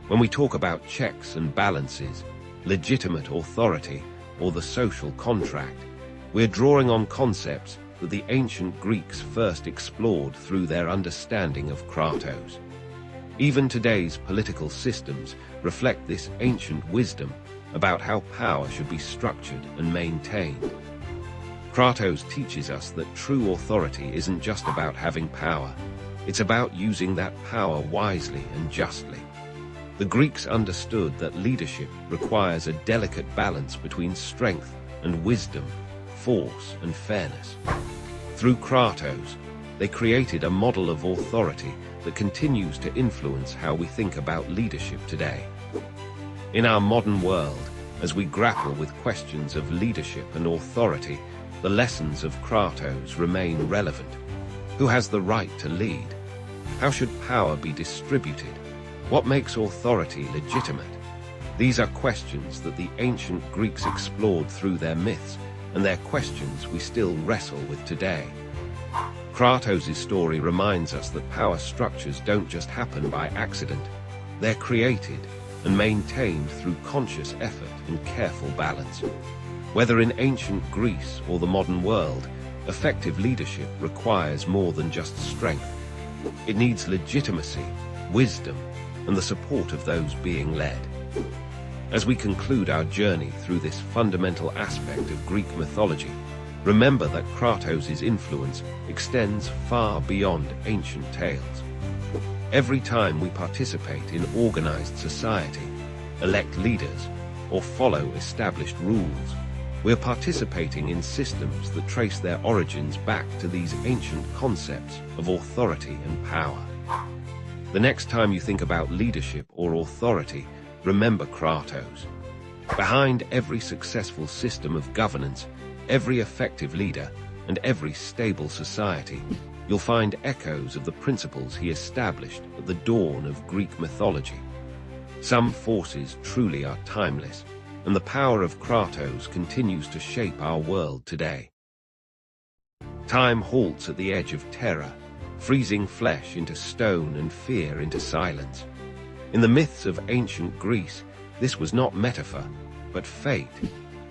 A: When we talk about checks and balances, legitimate authority, or the social contract, we're drawing on concepts that the ancient Greeks first explored through their understanding of Kattos. Even today's political systems reflect this ancient wisdom about how power should be structured and maintained. Kattos teaches us that true authority isn't just about having power, it's about using that power wisely and justly. The Greeks understood that leadership requires a delicate balance between strength and wisdom, force and fairness. Through Kattos, they created a model of authority that continues to influence how we think about leadership today. In our modern world, as we grapple with questions of leadership and authority, the lessons of Kattos remain relevant. Who has the right to lead? How should power be distributed? What makes authority legitimate? These are questions that the ancient Greeks explored through their myths, and they're questions we still wrestle with today. Kattos' story reminds us that power structures don't just happen by accident. They're created and maintained through conscious effort and careful balance. Whether in ancient Greece or the modern world, effective leadership requires more than just strength. It needs legitimacy, wisdom, and the support of those being led. As we conclude our journey through this fundamental aspect of Greek mythology, remember that Kattos' influence extends far beyond ancient tales. Every time we participate in organized society, elect leaders, or follow established rules, we're participating in systems that trace their origins back to these ancient concepts of authority and power. The next time you think about leadership or authority, remember Kattos. Behind every successful system of governance, every effective leader, and every stable society, you'll find echoes of the principles he established at the dawn of Greek mythology. Some forces truly are timeless, and the power of Kattos continues to shape our world today. Time halts at the edge of terror, freezing flesh into stone and fear into silence. In the myths of ancient Greece, this was not metaphor, but fate,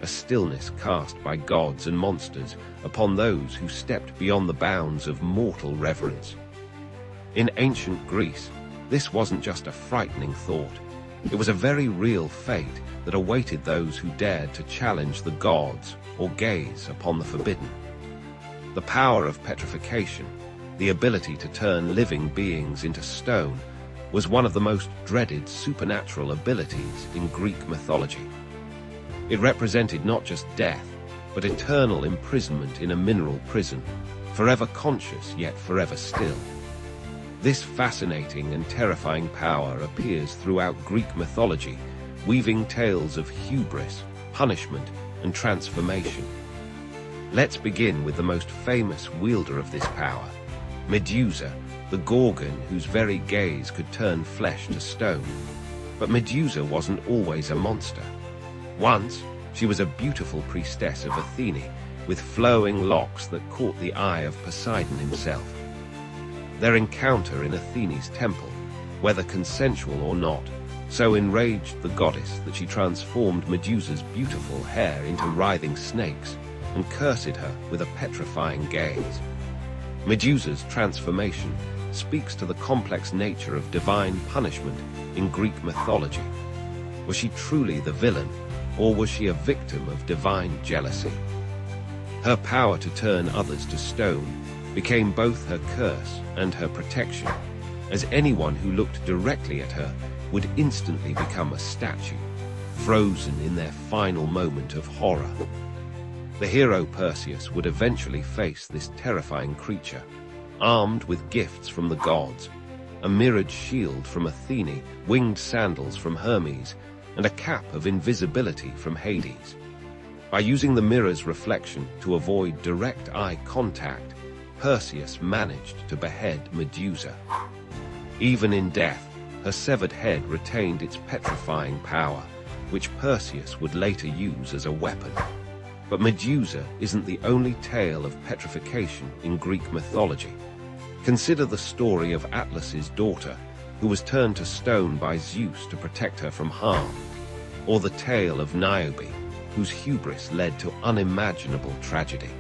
A: a stillness cast by gods and monsters upon those who stepped beyond the bounds of mortal reverence. In ancient Greece, this wasn't just a frightening thought. It was a very real fate that awaited those who dared to challenge the gods or gaze upon the forbidden. The power of petrification, the ability to turn living beings into stone, was one of the most dreaded supernatural abilities in Greek mythology. It represented not just death, but eternal imprisonment in a mineral prison, forever conscious yet forever still. This fascinating and terrifying power appears throughout Greek mythology, weaving tales of hubris, punishment, and transformation. Let's begin with the most famous wielder of this power, Medusa, the Gorgon whose very gaze could turn flesh to stone. But Medusa wasn't always a monster. Once, she was a beautiful priestess of Athene, with flowing locks that caught the eye of Poseidon himself. Their encounter in Athene's temple, whether consensual or not, so enraged the goddess that she transformed Medusa's beautiful hair into writhing snakes and cursed her with a petrifying gaze. Medusa's transformation speaks to the complex nature of divine punishment in Greek mythology. Was she truly the villain, or was she a victim of divine jealousy? Her power to turn others to stone became both her curse and her protection, as anyone who looked directly at her would instantly become a statue, frozen in their final moment of horror. The hero Perseus would eventually face this terrifying creature, armed with gifts from the gods, a mirrored shield from Athene, winged sandals from Hermes, and a cap of invisibility from Hades. By using the mirror's reflection to avoid direct eye contact, Perseus managed to behead Medusa. Even in death, her severed head retained its petrifying power, which Perseus would later use as a weapon. But Medusa isn't the only tale of petrification in Greek mythology. Consider the story of Atlas's daughter, who was turned to stone by Zeus to protect her from harm, or the tale of Niobe, whose hubris led to unimaginable tragedy.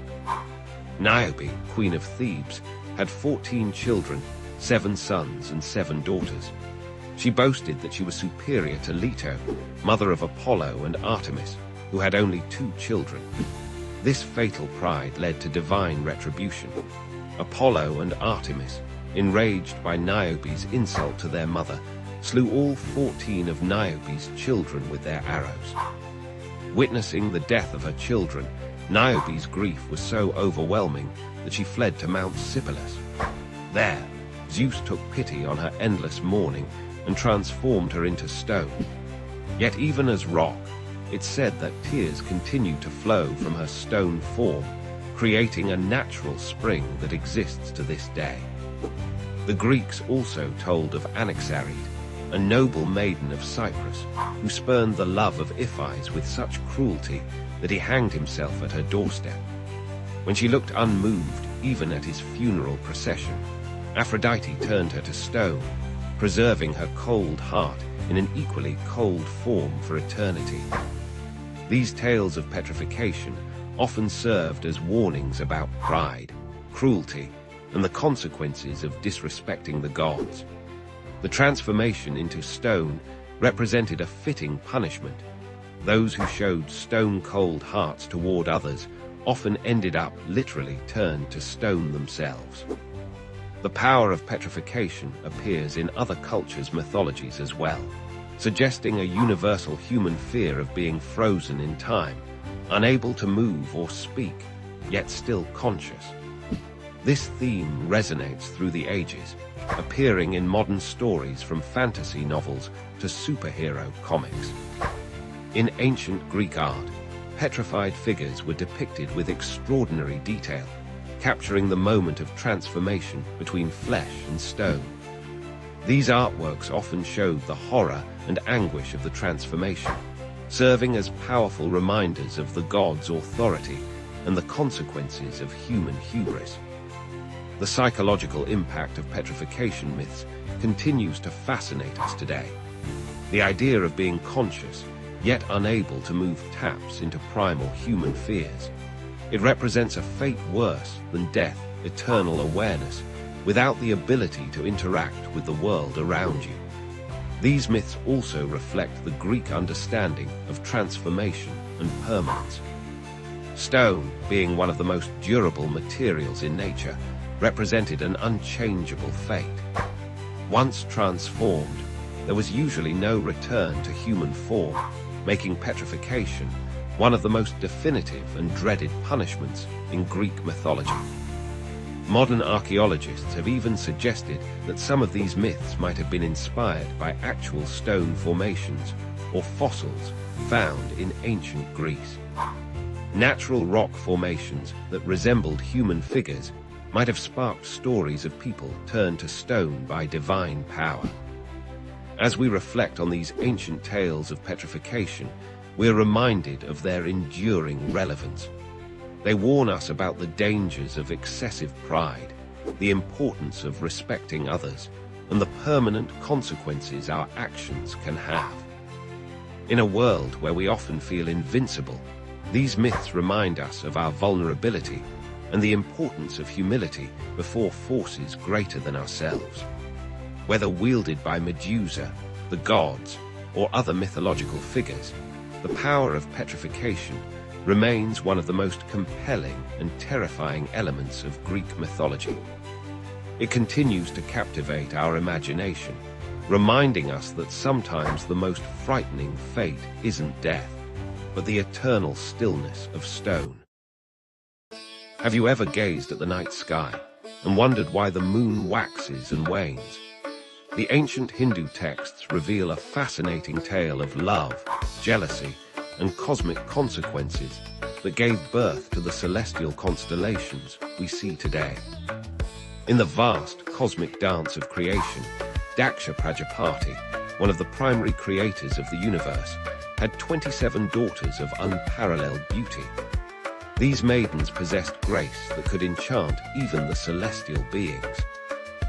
A: Niobe, queen of Thebes, had 14 children, 7 sons and 7 daughters. She boasted that she was superior to Leto, mother of Apollo and Artemis, who had only 2 children. This fatal pride led to divine retribution. Apollo and Artemis, enraged by Niobe's insult to their mother, slew all 14 of Niobe's children with their arrows. Witnessing the death of her children, Niobe's grief was so overwhelming that she fled to Mount Sipylus. There, Zeus took pity on her endless mourning and transformed her into stone. Yet even as rock, it's said that tears continue to flow from her stone form, creating a natural spring that exists to this day. The Greeks also told of Anaxarete, a noble maiden of Cyprus, who spurned the love of Iphis with such cruelty that he hanged himself at her doorstep. When she looked unmoved even at his funeral procession, Aphrodite turned her to stone, preserving her cold heart in an equally cold form for eternity. These tales of petrification often served as warnings about pride, cruelty, and the consequences of disrespecting the gods. The transformation into stone represented a fitting punishment. Those who showed stone-cold hearts toward others often ended up literally turned to stone themselves. The power of petrification appears in other cultures' mythologies as well, suggesting a universal human fear of being frozen in time, unable to move or speak, yet still conscious. This theme resonates through the ages, appearing in modern stories from fantasy novels to superhero comics. In ancient Greek art, petrified figures were depicted with extraordinary detail, capturing the moment of transformation between flesh and stone. These artworks often showed the horror and anguish of the transformation, serving as powerful reminders of the gods' authority and the consequences of human hubris. The psychological impact of petrification myths continues to fascinate us today. The idea of being conscious, yet unable to move taps into primal human fears. It represents a fate worse than death, eternal awareness, without the ability to interact with the world around you. These myths also reflect the Greek understanding of transformation and permanence. Stone, being one of the most durable materials in nature, represented an unchangeable fate. Once transformed, there was usually no return to human form, making petrification one of the most definitive and dreaded punishments in Greek mythology. Modern archaeologists have even suggested that some of these myths might have been inspired by actual stone formations or fossils found in ancient Greece. Natural rock formations that resembled human figures might have sparked stories of people turned to stone by divine power. As we reflect on these ancient tales of petrification, we are reminded of their enduring relevance. They warn us about the dangers of excessive pride, the importance of respecting others, and the permanent consequences our actions can have. In a world where we often feel invincible, these myths remind us of our vulnerability and the importance of humility before forces greater than ourselves. Whether wielded by Medusa, the gods, or other mythological figures, the power of petrification remains one of the most compelling and terrifying elements of Greek mythology. It continues to captivate our imagination, reminding us that sometimes the most frightening fate isn't death, but the eternal stillness of stone. Have you ever gazed at the night sky and wondered why the moon waxes and wanes? The ancient Hindu texts reveal a fascinating tale of love, jealousy, and cosmic consequences that gave birth to the celestial constellations we see today. In the vast cosmic dance of creation, Daksha Prajapati, one of the primary creators of the universe, had 27 daughters of unparalleled beauty. These maidens possessed grace that could enchant even the celestial beings.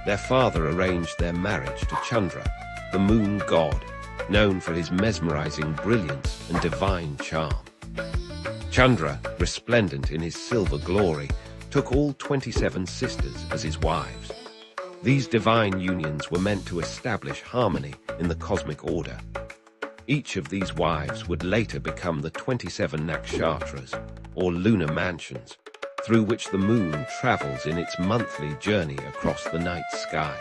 A: Their father arranged their marriage to Chandra, the moon god, known for his mesmerizing brilliance and divine charm. Chandra, resplendent in his silver glory, took all 27 sisters as his wives. These divine unions were meant to establish harmony in the cosmic order. Each of these wives would later become the 27 nakshatras, or lunar mansions, through which the moon travels in its monthly journey across the night sky.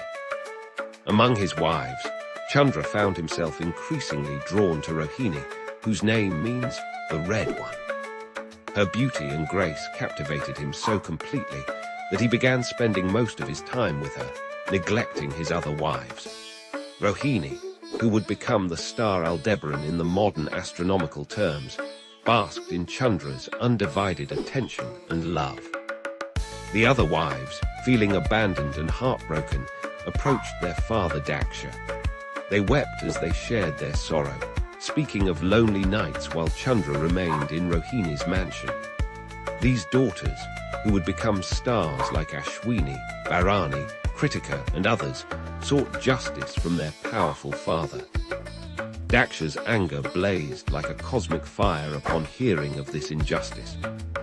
A: Among his wives, Chandra found himself increasingly drawn to Rohini, whose name means the Red One. Her beauty and grace captivated him so completely that he began spending most of his time with her, neglecting his other wives. Rohini, who would become the star Aldebaran in the modern astronomical terms, basked in Chandra's undivided attention and love. The other wives, feeling abandoned and heartbroken, approached their father Daksha. They wept as they shared their sorrow, speaking of lonely nights while Chandra remained in Rohini's mansion. These daughters, who would become stars like Ashwini, Bharani, Kritika, and others, sought justice from their powerful father. Daksha's anger blazed like a cosmic fire upon hearing of this injustice.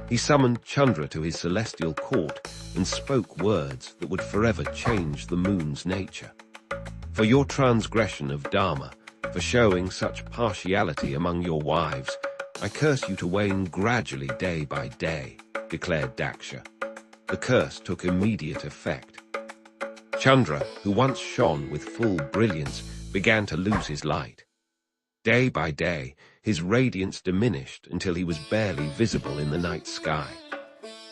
A: He summoned Chandra to his celestial court and spoke words that would forever change the moon's nature. For your transgression of Dharma, for showing such partiality among your wives, I curse you to wane gradually day by day, declared Daksha. The curse took immediate effect. Chandra, who once shone with full brilliance, began to lose his light. Day by day, his radiance diminished until he was barely visible in the night sky.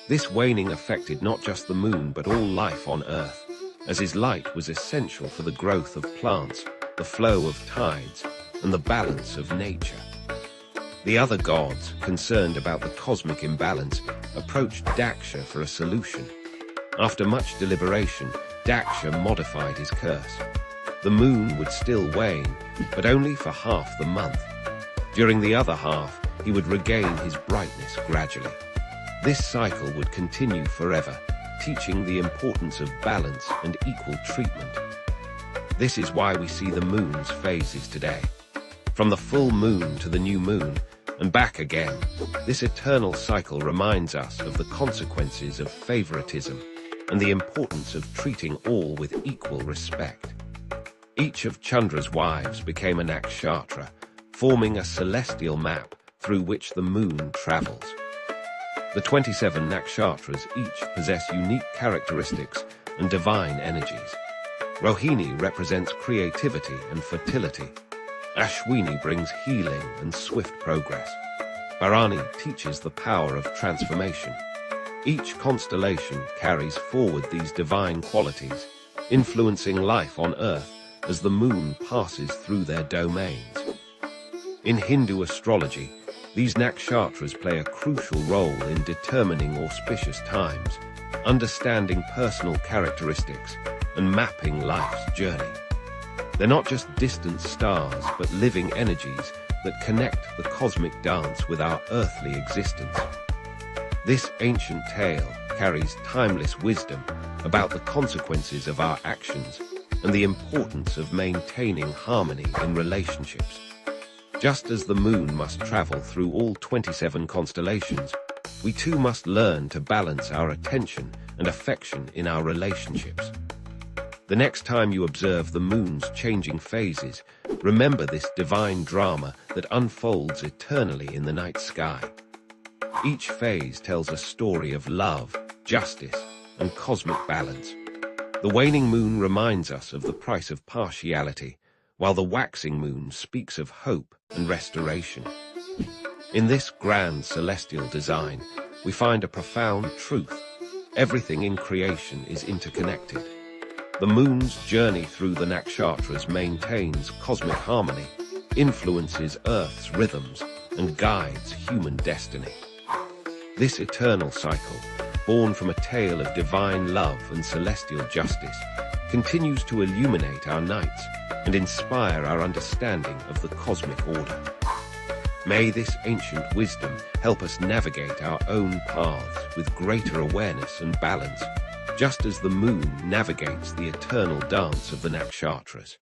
A: This waning affected not just the moon but all life on Earth, as his light was essential for the growth of plants, the flow of tides, and the balance of nature. The other gods, concerned about the cosmic imbalance, approached Daksha for a solution. After much deliberation, Daksha modified his curse. The moon would still wane, but only for half the month. During the other half, he would regain his brightness gradually. This cycle would continue forever, teaching the importance of balance and equal treatment. This is why we see the moon's phases today. from the full moon to the new moon, and back again. This eternal cycle reminds us of the consequences of favoritism and the importance of treating all with equal respect. Each of Chandra's wives became a nakshatra, forming a celestial map through which the moon travels. The 27 nakshatras each possess unique characteristics and divine energies. Rohini represents creativity and fertility. Ashwini brings healing and swift progress. Bharani teaches the power of transformation. Each constellation carries forward these divine qualities, influencing life on Earth as the moon passes through their domains. In Hindu astrology, these nakshatras play a crucial role in determining auspicious times, understanding personal characteristics, and mapping life's journey. They're not just distant stars, but living energies that connect the cosmic dance with our earthly existence. This ancient tale carries timeless wisdom about the consequences of our actions and the importance of maintaining harmony in relationships. Just as the moon must travel through all 27 constellations, we too must learn to balance our attention and affection in our relationships. The next time you observe the moon's changing phases, remember this divine drama that unfolds eternally in the night sky. Each phase tells a story of love, justice, and cosmic balance. The waning moon reminds us of the price of partiality, while the waxing moon speaks of hope and restoration. In this grand celestial design, we find a profound truth. Everything in creation is interconnected. The moon's journey through the nakshatras maintains cosmic harmony, influences Earth's rhythms, and guides human destiny. This eternal cycle, born from a tale of divine love and celestial justice, continues to illuminate our nights and inspire our understanding of the cosmic order. May this ancient wisdom help us navigate our own paths with greater awareness and balance, just as the moon navigates the eternal dance of the nakshatras.